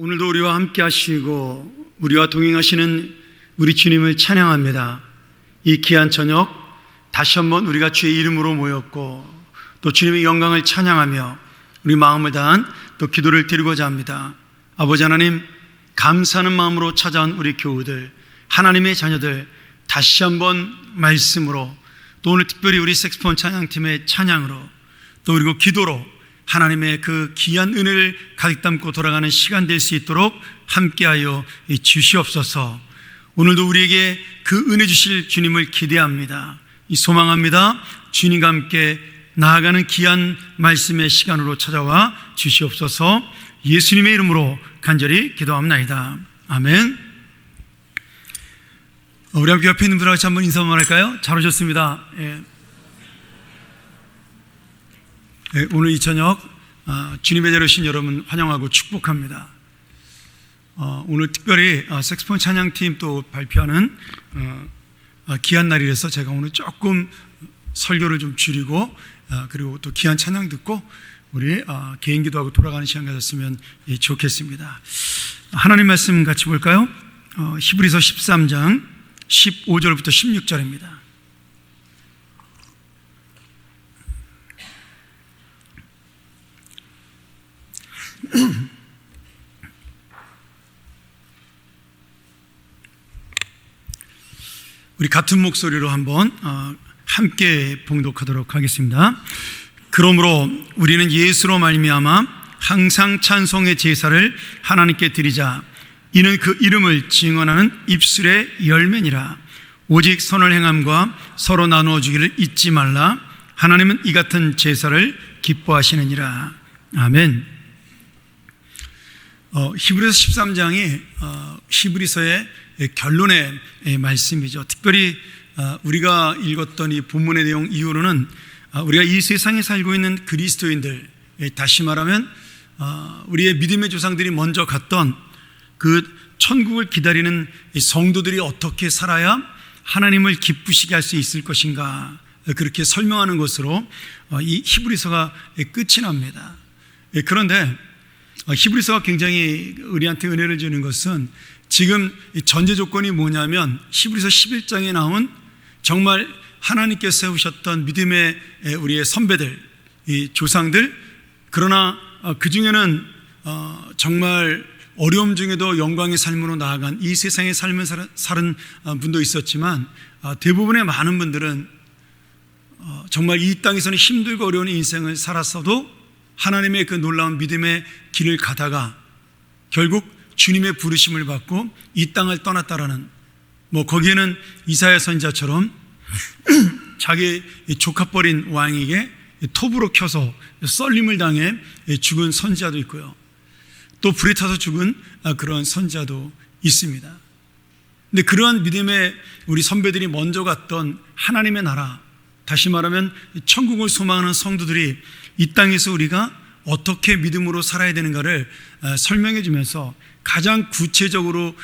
오늘도 우리와 함께 하시고 우리와 동행하시는 우리 주님을 찬양합니다. 이 귀한 저녁 다시 한번 우리가 주의 이름으로 모였고 또 주님의 영광을 찬양하며 우리 마음을 다한 또 기도를 드리고자 합니다. 아버지 하나님, 감사하는 마음으로 찾아온 우리 교우들, 하나님의 자녀들 다시 한번 말씀으로 또 오늘 특별히 우리 색스폰 찬양팀의 찬양으로 또 그리고 기도로 하나님의 그 귀한 은혜를 가득 담고 돌아가는 시간 될 수 있도록 함께하여 주시옵소서. 오늘도 우리에게 그 은혜 주실 주님을 기대합니다. 소망합니다. 주님과 함께 나아가는 귀한 말씀의 시간으로 찾아와 주시옵소서. 예수님의 이름으로 간절히 기도합나이다. 아멘. 우리 함께 옆에 있는 분들하고 같이 한번 인사 한번 할까요? 잘 오셨습니다. 오늘 이 저녁 주님의 자리에 오신 여러분 환영하고 축복합니다. 오늘 특별히 색스폰 찬양팀 또 발표하는 귀한 날이라서 제가 오늘 조금 설교를 좀 줄이고 그리고 또 귀한 찬양 듣고 우리 개인 기도하고 돌아가는 시간 가졌으면 좋겠습니다. 하나님 말씀 같이 볼까요? 히브리서 13장 15절부터 16절입니다. 우리 같은 목소리로 한번 함께 봉독하도록 하겠습니다. 그러므로 우리는 예수로 말미암아 항상 찬송의 제사를 하나님께 드리자. 이는 그 이름을 증언하는 입술의 열매니라. 오직 선을 행함과 서로 나누어 주기를 잊지 말라. 하나님은 이 같은 제사를 기뻐하시느니라. 아멘. 히브리서 13장이 히브리서의 결론의 말씀이죠. 특별히 우리가 읽었던 이 본문의 내용 이후로는 우리가 이 세상에 살고 있는 그리스도인들, 다시 말하면 우리의 믿음의 조상들이 먼저 갔던 그 천국을 기다리는 성도들이 어떻게 살아야 하나님을 기쁘시게 할 수 있을 것인가, 그렇게 설명하는 것으로 이 히브리서가 끝이 납니다. 그런데 히브리서가 굉장히 우리한테 은혜를 주는 것은 지금 전제 조건이 뭐냐면 히브리서 11장에 나온 정말 하나님께서 세우셨던 믿음의 우리의 선배들, 이 조상들, 그러나 그 중에는 정말 어려움 중에도 영광의 삶으로 나아간 이 세상의 삶을 사는 분도 있었지만 대부분의 많은 분들은 정말 이 땅에서는 힘들고 어려운 인생을 살았어도 하나님의 그 놀라운 믿음의 길을 가다가 결국 주님의 부르심을 받고 이 땅을 떠났다라는, 거기에는 이사야 선지자처럼 자기 조카버린 왕에게 톱으로 켜서 썰림을 당해 죽은 선지자도 있고요. 또 불에 타서 죽은 그런 선지자도 있습니다. 근데 그러한 믿음의 우리 선배들이 먼저 갔던 하나님의 나라, 다시 말하면 천국을 소망하는 성도들이 이 땅에서 우리가 어떻게 믿음으로 살아야 되는가를 설명해 주면서 가장 구체적으로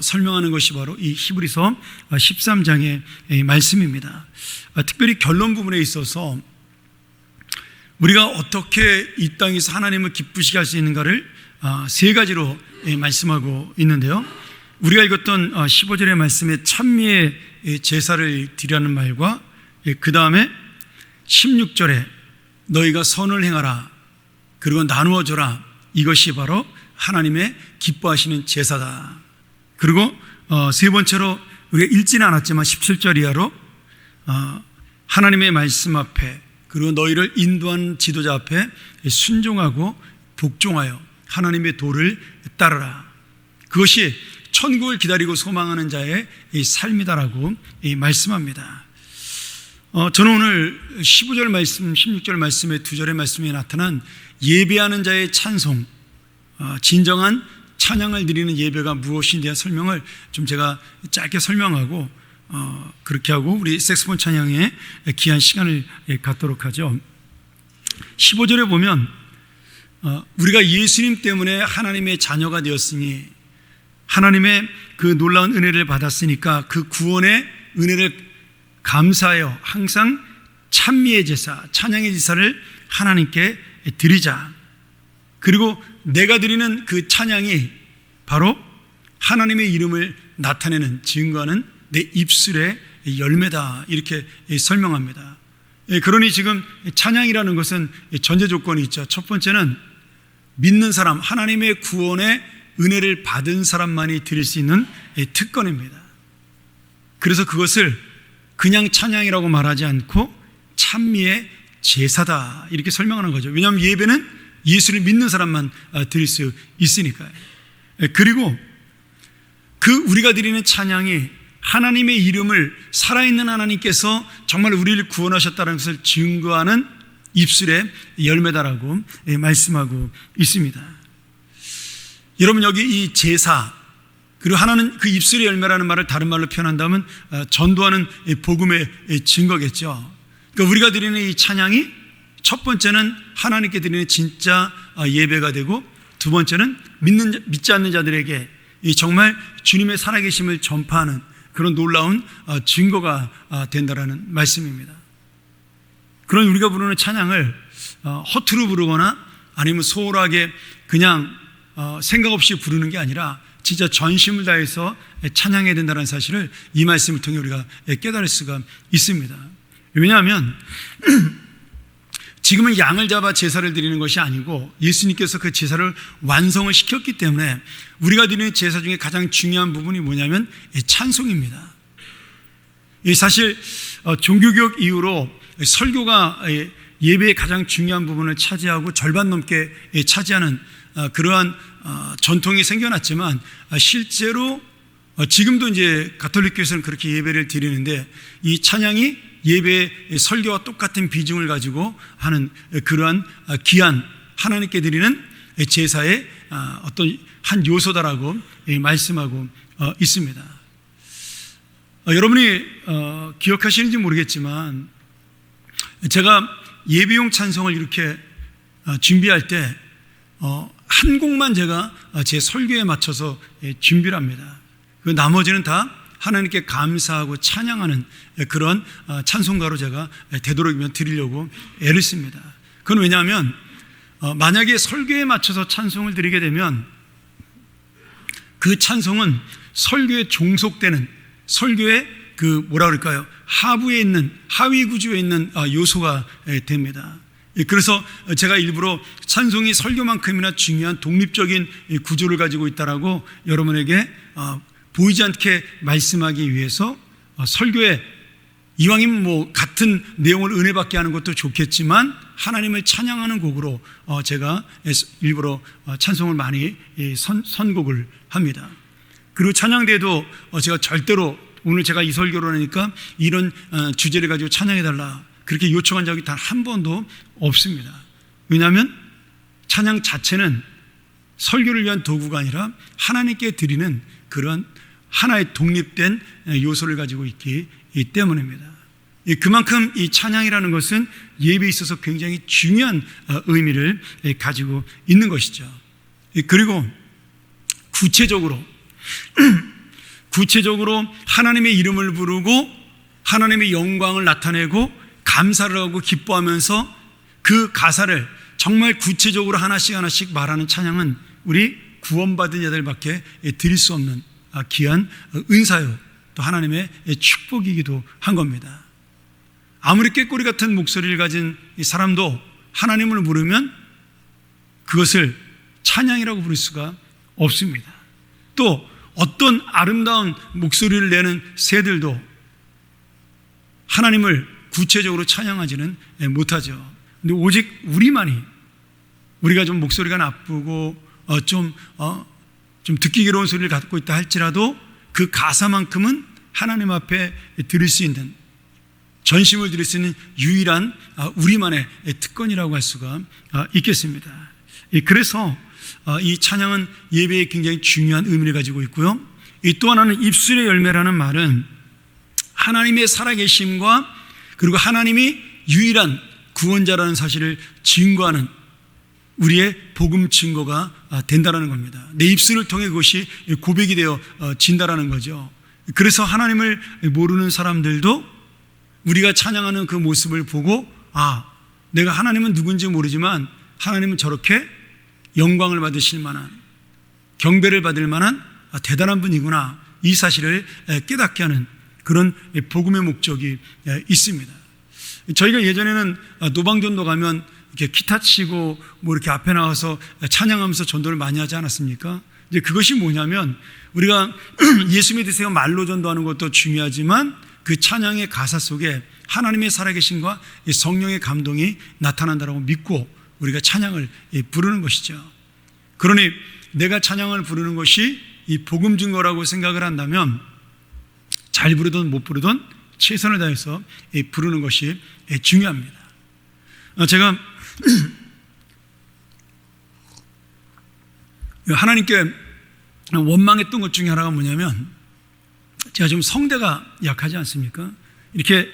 설명하는 것이 바로 이 히브리서 13장의 말씀입니다. 특별히 결론 부분에 있어서 우리가 어떻게 이 땅에서 하나님을 기쁘시게 할 수 있는가를 세 가지로 말씀하고 있는데요. 우리가 읽었던 15절의 말씀에 찬미의 제사를 드리라는 말과 그 다음에 16절에 너희가 선을 행하라, 그리고 나누어 줘라, 이것이 바로 하나님의 기뻐하시는 제사다. 그리고 세 번째로 우리가 읽지는 않았지만 17절 이하로 하나님의 말씀 앞에 그리고 너희를 인도하는 지도자 앞에 순종하고 복종하여 하나님의 도를 따르라. 그것이 천국을 기다리고 소망하는 자의 삶이다라고 말씀합니다. 저는 오늘 15절 말씀, 16절 말씀의 두 절의 말씀에 나타난 예배하는 자의 찬송, 진정한 찬양을 드리는 예배가 무엇인지에 대한 설명을 좀 제가 짧게 설명하고 그렇게 하고 우리 색스폰 찬양에 귀한 시간을 갖도록 하죠. 15절에 보면 우리가 예수님 때문에 하나님의 자녀가 되었으니 하나님의 그 놀라운 은혜를 받았으니까 그 구원의 은혜를 감사하여 항상 찬미의 제사, 찬양의 제사를 하나님께 드리자. 그리고 내가 드리는 그 찬양이 바로 하나님의 이름을 나타내는, 증거하는 내 입술의 열매다, 이렇게 설명합니다. 그러니 지금 찬양이라는 것은 전제 조건이 있죠. 첫 번째는 믿는 사람, 하나님의 구원의 은혜를 받은 사람만이 드릴 수 있는 특권입니다. 그래서 그것을 그냥 찬양이라고 말하지 않고 찬미의 제사다, 이렇게 설명하는 거죠. 왜냐하면 예배는 예수를 믿는 사람만 드릴 수 있으니까요. 그리고 그 우리가 드리는 찬양이 하나님의 이름을, 살아있는 하나님께서 정말 우리를 구원하셨다는 것을 증거하는 입술의 열매다라고 말씀하고 있습니다. 여러분, 여기 이 제사, 그리고 하나는 그 입술의 열매라는 말을 다른 말로 표현한다면 전도하는 복음의 증거겠죠. 그러니까 우리가 드리는 이 찬양이 첫 번째는 하나님께 드리는 진짜 예배가 되고, 두 번째는 믿지 않는 자들에게 정말 주님의 살아계심을 전파하는 그런 놀라운 증거가 된다라는 말씀입니다. 그런 우리가 부르는 찬양을 허투루 부르거나 아니면 소홀하게 그냥 생각 없이 부르는 게 아니라 진짜 전심을 다해서 찬양해야 된다는 사실을 이 말씀을 통해 우리가 깨달을 수가 있습니다. 왜냐하면 지금은 양을 잡아 제사를 드리는 것이 아니고 예수님께서 그 제사를 완성을 시켰기 때문에 우리가 드리는 제사 중에 가장 중요한 부분이 뭐냐면 찬송입니다. 사실 종교개혁 이후로 설교가 예배의 가장 중요한 부분을 차지하고 절반 넘게 차지하는 그러한 전통이 생겨났지만, 실제로 지금도 이제 가톨릭교에서는 그렇게 예배를 드리는데, 이 찬양이 예배의 설교와 똑같은 비중을 가지고 하는 그러한 귀한 하나님께 드리는 제사의 어떤 한 요소다라고 말씀하고 있습니다. 여러분이 기억하시는지 모르겠지만, 제가 예배용 찬송을 이렇게 준비할 때 한 곡만 제가 제 설교에 맞춰서 준비를 합니다. 그 나머지는 다 하나님께 감사하고 찬양하는 그런 찬송가로 제가 되도록이면 드리려고 애를 씁니다. 그건 왜냐하면 만약에 설교에 맞춰서 찬송을 드리게 되면 그 찬송은 설교에 종속되는, 설교의 그 뭐라 그럴까요? 하부에 있는, 하위 구조에 있는 요소가 됩니다. 그래서 제가 일부러 찬송이 설교만큼이나 중요한 독립적인 구조를 가지고 있다라고 여러분에게 보이지 않게 말씀하기 위해서 설교에 이왕이면 뭐 같은 내용을 은혜받게 하는 것도 좋겠지만 하나님을 찬양하는 곡으로 제가 일부러 찬송을 많이 선곡을 합니다. 그리고 찬양대도 제가 절대로 오늘 제가 이 설교를 하니까 이런 주제를 가지고 찬양해달라 그렇게 요청한 적이 단 한 번도 없습니다. 왜냐하면 찬양 자체는 설교를 위한 도구가 아니라 하나님께 드리는 그런 하나의 독립된 요소를 가지고 있기 때문입니다. 그만큼 이 찬양이라는 것은 예배에 있어서 굉장히 중요한 의미를 가지고 있는 것이죠. 그리고 구체적으로 하나님의 이름을 부르고 하나님의 영광을 나타내고 감사를 하고 기뻐하면서 그 가사를 정말 구체적으로 하나씩 말하는 찬양은 우리 구원받은 자들밖에 드릴 수 없는 귀한 은사요, 또 하나님의 축복이기도 한 겁니다. 아무리 꾀꼬리 같은 목소리를 가진 이 사람도 하나님을 부르면 그것을 찬양이라고 부를 수가 없습니다. 또 어떤 아름다운 목소리를 내는 새들도 하나님을 구체적으로 찬양하지는 못하죠. 근데 오직 우리가 좀 목소리가 나쁘고 좀 듣기 괴로운 소리를 갖고 있다 할지라도 그 가사만큼은 하나님 앞에 들을 수 있는, 전심을 드릴 수 있는 유일한 우리만의 특권이라고 할 수가 있겠습니다. 그래서 이 찬양은 예배에 굉장히 중요한 의미를 가지고 있고요. 또 하나는 입술의 열매라는 말은 하나님의 살아계심과 그리고 하나님이 유일한 구원자라는 사실을 증거하는 우리의 복음 증거가 된다는 겁니다. 내 입술을 통해 그것이 고백이 되어 진다라는 거죠. 그래서 하나님을 모르는 사람들도 우리가 찬양하는 그 모습을 보고 내가 하나님은 누군지 모르지만 하나님은 저렇게 영광을 받으실 만한, 경배를 받을 만한 대단한 분이구나, 이 사실을 깨닫게 하는 그런 복음의 목적이 있습니다. 저희가 예전에는 노방전도 가면 이렇게 기타 치고 뭐 이렇게 앞에 나와서 찬양하면서 전도를 많이 하지 않았습니까? 이제 그것이 뭐냐면, 우리가 예수 믿으세요 말로 전도하는 것도 중요하지만 그 찬양의 가사 속에 하나님의 살아계심과 성령의 감동이 나타난다고 믿고 우리가 찬양을 부르는 것이죠. 그러니 내가 찬양을 부르는 것이 이 복음 증거라고 생각을 한다면 잘 부르든 못 부르든 최선을 다해서 부르는 것이 중요합니다. 제가 하나님께 원망했던 것 중에 하나가 뭐냐면, 제가 좀 성대가 약하지 않습니까? 이렇게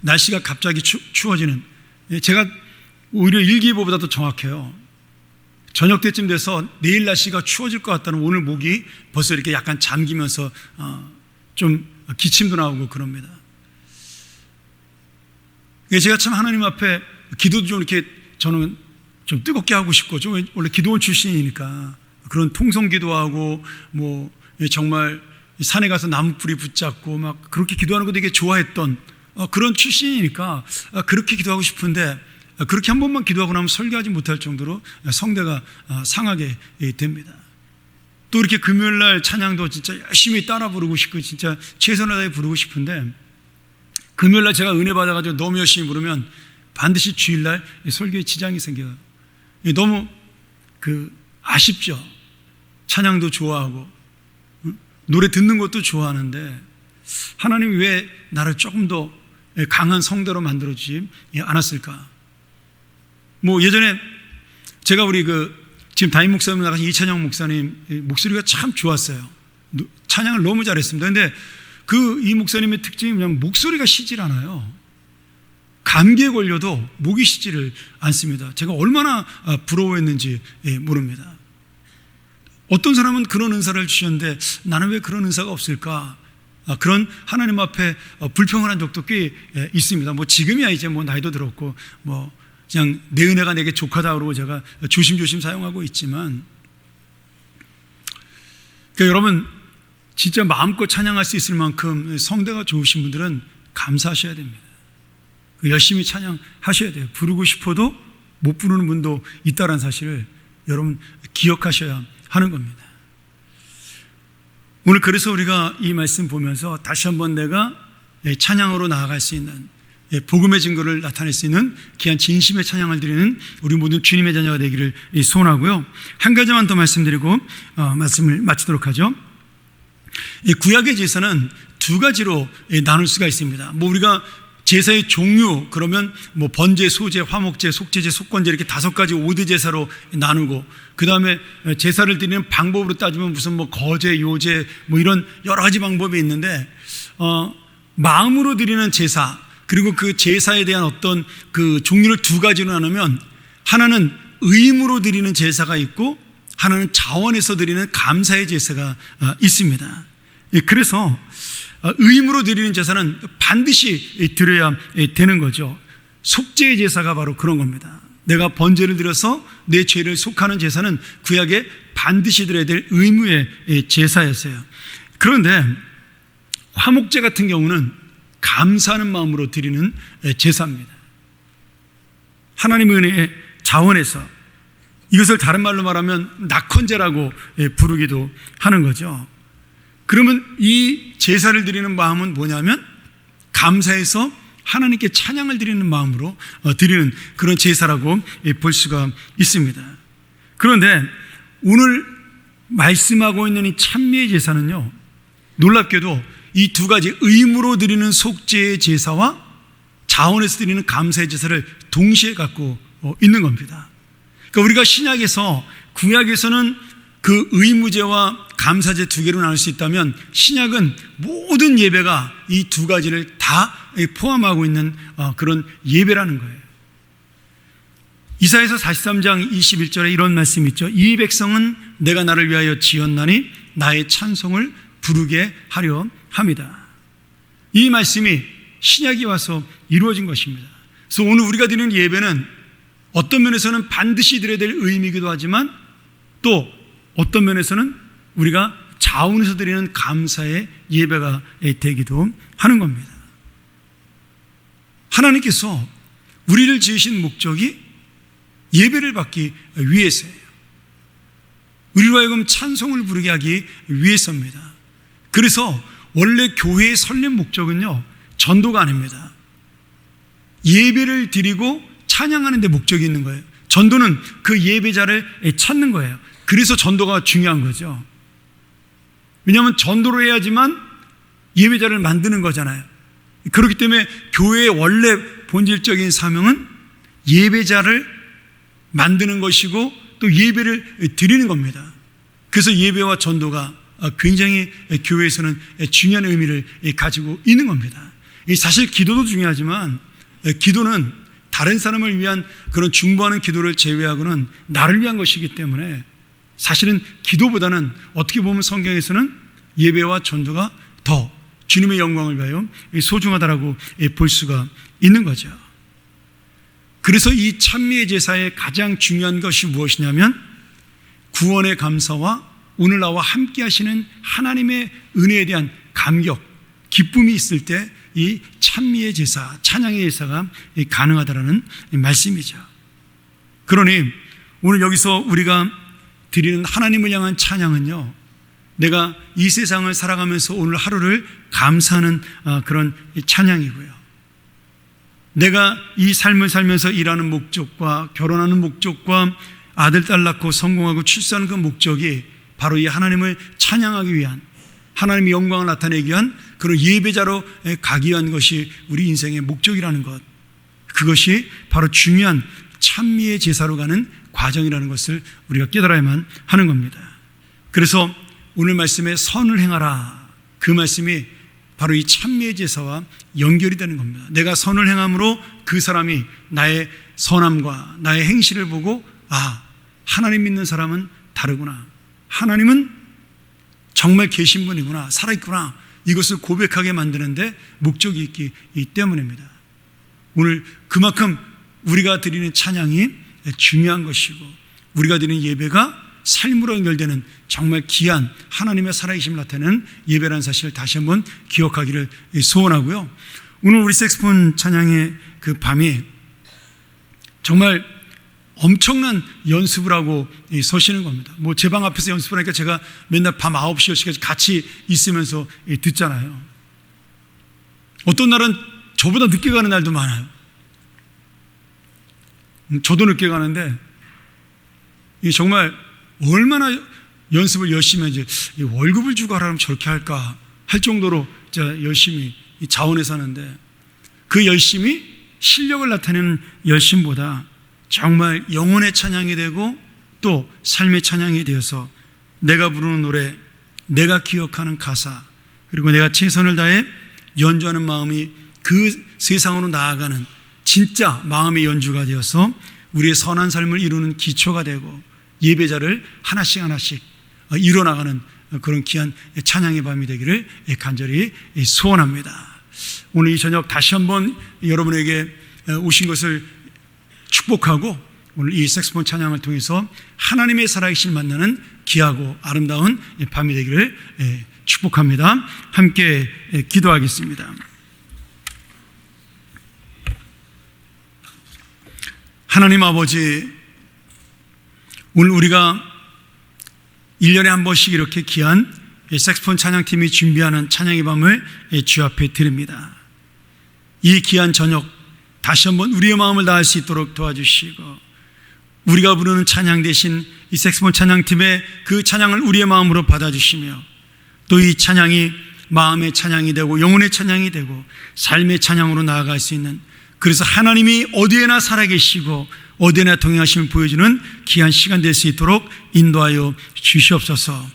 날씨가 갑자기 추워지는, 제가 오히려 일기예보보다도 정확해요. 저녁 때쯤 돼서 내일 날씨가 추워질 것 같다는 오늘 목이 벌써 이렇게 약간 잠기면서 좀 기침도 나오고 그럽니다. 제가 참 하나님 앞에 기도도 좀 이렇게 저는 좀 뜨겁게 하고 싶고, 좀 원래 기도원 출신이니까 그런 통성 기도하고 뭐 정말 산에 가서 나무뿌리 붙잡고 막 그렇게 기도하는 거 되게 좋아했던 그런 출신이니까 그렇게 기도하고 싶은데, 그렇게 한 번만 기도하고 나면 설교하지 못할 정도로 성대가 상하게 됩니다. 또 이렇게 금요일날 찬양도 진짜 열심히 따라 부르고 싶고 진짜 최선을 다해 부르고 싶은데, 금요일날 제가 은혜 받아가지고 너무 열심히 부르면 반드시 주일날 설교에 지장이 생겨요. 너무 아쉽죠. 찬양도 좋아하고 노래 듣는 것도 좋아하는데 하나님이 왜 나를 조금 더 강한 성대로 만들어주지 않았을까? 뭐 예전에 제가 우리 지금 담임 목사님 나가신 이찬영 목사님 목소리가 참 좋았어요. 찬양을 너무 잘했습니다. 근데 이 목사님의 특징이 그냥 목소리가 쉬질 않아요. 감기에 걸려도 목이 쉬지를 않습니다. 제가 얼마나 부러워했는지 모릅니다. 어떤 사람은 그런 은사를 주셨는데 나는 왜 그런 은사가 없을까? 그런 하나님 앞에 불평을 한 적도 꽤 있습니다. 뭐 지금이야 이제 뭐 나이도 들었고 뭐 그냥 내 은혜가 내게 족하다 그러고 제가 조심조심 사용하고 있지만, 그러니까 여러분 진짜 마음껏 찬양할 수 있을 만큼 성대가 좋으신 분들은 감사하셔야 됩니다. 열심히 찬양하셔야 돼요. 부르고 싶어도 못 부르는 분도 있다는 사실을 여러분 기억하셔야 하는 겁니다. 오늘 그래서 우리가 이 말씀 보면서 다시 한번 내가 찬양으로 나아갈 수 있는, 복음의 증거를 나타낼 수 있는 귀한 진심의 찬양을 드리는 우리 모든 주님의 자녀가 되기를 소원하고요. 한 가지만 더 말씀드리고 말씀을 마치도록 하죠. 구약의 제사는 두 가지로 나눌 수가 있습니다. 뭐 우리가 제사의 종류, 그러면 뭐 번제, 소제, 화목제, 속제제, 속건제 이렇게 5가지 5대 제사로 나누고, 그 다음에 제사를 드리는 방법으로 따지면 무슨 뭐 거제, 요제 뭐 이런 여러 가지 방법이 있는데, 마음으로 드리는 제사, 그리고 그 제사에 대한 어떤 그 종류를 두 가지로 나누면, 하나는 의무로 드리는 제사가 있고 하나는 자원해서 드리는 감사의 제사가 있습니다. 그래서 의무로 드리는 제사는 반드시 드려야 되는 거죠. 속죄의 제사가 바로 그런 겁니다. 내가 번제를 드려서 내 죄를 속하는 제사는 구약에 반드시 드려야 될 의무의 제사였어요. 그런데 화목제 같은 경우는 감사하는 마음으로 드리는 제사입니다. 하나님의 은혜에 자원해서, 이것을 다른 말로 말하면 낙헌제라고 부르기도 하는 거죠. 그러면 이 제사를 드리는 마음은 뭐냐면 감사해서 하나님께 찬양을 드리는 마음으로 드리는 그런 제사라고 볼 수가 있습니다. 그런데 오늘 말씀하고 있는 이 찬미의 제사는요, 놀랍게도 이 두 가지 의무로 드리는 속죄의 제사와 자원해서 드리는 감사의 제사를 동시에 갖고 있는 겁니다. 그러니까 우리가 신약에서, 구약에서는 그 의무제와 감사제 두 개로 나눌 수 있다면 신약은 모든 예배가 이 두 가지를 다 포함하고 있는 그런 예배라는 거예요. 이사야서 43장 21절에 이런 말씀이 있죠. 이 백성은 내가 나를 위하여 지었나니 나의 찬송을 부르게 하려 합니다. 이 말씀이 신약이 와서 이루어진 것입니다. 그래서 오늘 우리가 드리는 예배는 어떤 면에서는 반드시 드려야 될 의미이기도 하지만 또 어떤 면에서는 우리가 자원에서 드리는 감사의 예배가 되기도 하는 겁니다. 하나님께서 우리를 지으신 목적이 예배를 받기 위해서예요. 우리로 하여금 찬송을 부르게 하기 위해서입니다. 그래서 원래 교회의 설립 목적은요, 전도가 아닙니다. 예배를 드리고 찬양하는 데 목적이 있는 거예요. 전도는 그 예배자를 찾는 거예요. 그래서 전도가 중요한 거죠. 왜냐하면 전도를 해야지만 예배자를 만드는 거잖아요. 그렇기 때문에 교회의 원래 본질적인 사명은 예배자를 만드는 것이고 또 예배를 드리는 겁니다. 그래서 예배와 전도가 굉장히 교회에서는 중요한 의미를 가지고 있는 겁니다. 사실 기도도 중요하지만 기도는 다른 사람을 위한 그런 중보하는 기도를 제외하고는 나를 위한 것이기 때문에 사실은 기도보다는 어떻게 보면 성경에서는 예배와 전도가 더 주님의 영광을 위하여 소중하다라고 볼 수가 있는 거죠. 그래서 이 찬미의 제사의 가장 중요한 것이 무엇이냐면 구원의 감사와 오늘 나와 함께 하시는 하나님의 은혜에 대한 감격, 기쁨이 있을 때 이 찬미의 제사, 찬양의 제사가 가능하다라는 말씀이죠. 그러니 오늘 여기서 우리가 드리는 하나님을 향한 찬양은요, 내가 이 세상을 살아가면서 오늘 하루를 감사하는 그런 찬양이고요. 내가 이 삶을 살면서 일하는 목적과 결혼하는 목적과 아들, 딸 낳고 성공하고 출산하는 그 목적이 바로 이 하나님을 찬양하기 위한, 하나님의 영광을 나타내기 위한 그런 예배자로 가기 위한 것이 우리 인생의 목적이라는 것, 그것이 바로 중요한 찬미의 제사로 가는 과정이라는 것을 우리가 깨달아야만 하는 겁니다. 그래서 오늘 말씀에 선을 행하라, 그 말씀이 바로 이 찬미의 제사와 연결이 되는 겁니다. 내가 선을 행함으로 그 사람이 나의 선함과 나의 행실을 보고 하나님 믿는 사람은 다르구나, 하나님은 정말 계신 분이구나, 살아있구나, 이것을 고백하게 만드는데 목적이 있기 때문입니다. 오늘 그만큼 우리가 드리는 찬양이 중요한 것이고 우리가 드리는 예배가 삶으로 연결되는 정말 귀한 하나님의 살아계심을 나타내는 예배라는 사실을 다시 한번 기억하기를 소원하고요. 오늘 우리 색소폰 찬양의 그 밤이 정말 엄청난 연습을 하고 서시는 겁니다. 뭐 제 방 앞에서 연습을 하니까 제가 맨날 밤 9시, 10시까지 같이 있으면서 듣잖아요. 어떤 날은 저보다 늦게 가는 날도 많아요. 저도 늦게 가는데 정말 얼마나 연습을 열심히 하는지, 월급을 주고 하라면 저렇게 할까 할 정도로 제가 열심히 자원해서 하는데, 그 열심이 실력을 나타내는 열심보다 정말 영혼의 찬양이 되고 또 삶의 찬양이 되어서 내가 부르는 노래, 내가 기억하는 가사, 그리고 내가 최선을 다해 연주하는 마음이 그 세상으로 나아가는 진짜 마음의 연주가 되어서 우리의 선한 삶을 이루는 기초가 되고 예배자를 하나씩 하나씩 이뤄나가는 그런 귀한 찬양의 밤이 되기를 간절히 소원합니다. 오늘 이 저녁 다시 한번 여러분에게 오신 것을 축복하고 오늘 이 색소폰 찬양을 통해서 하나님의 살아계신 만나는 귀하고 아름다운 밤이 되기를 축복합니다. 함께 기도하겠습니다. 하나님 아버지, 오늘 우리가 1년에 한 번씩 이렇게 귀한 색소폰 찬양팀이 준비하는 찬양의 밤을 주 앞에 드립니다. 이 귀한 저녁 다시 한번 우리의 마음을 다할 수 있도록 도와주시고, 우리가 부르는 찬양 대신 이 색소폰 찬양팀의 그 찬양을 우리의 마음으로 받아주시며, 또 이 찬양이 마음의 찬양이 되고 영혼의 찬양이 되고 삶의 찬양으로 나아갈 수 있는, 그래서 하나님이 어디에나 살아계시고 어디에나 동행하심을 보여주는 귀한 시간 될 수 있도록 인도하여 주시옵소서.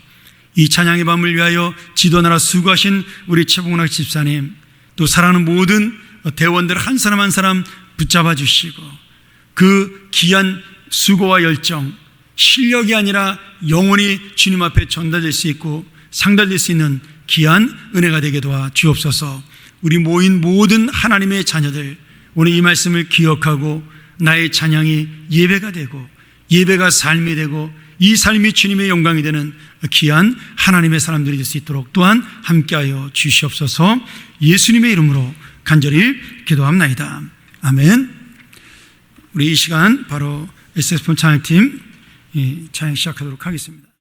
이 찬양의 밤을 위하여 지도나라 수고하신 우리 최봉락 집사님, 또 사랑하는 모든 대원들 한 사람 한 사람 붙잡아 주시고, 그 귀한 수고와 열정, 실력이 아니라 영원히 주님 앞에 전달될 수 있고 상달될 수 있는 귀한 은혜가 되게 도와 주옵소서. 우리 모인 모든 하나님의 자녀들, 오늘 이 말씀을 기억하고 나의 찬양이 예배가 되고 예배가 삶이 되고 이 삶이 주님의 영광이 되는 귀한 하나님의 사람들이 될 수 있도록 또한 함께하여 주시옵소서. 예수님의 이름으로 간절히 기도합나이다. 아멘. 우리 이 시간 바로 SS폰 찬양팀 찬양 시작하도록 하겠습니다.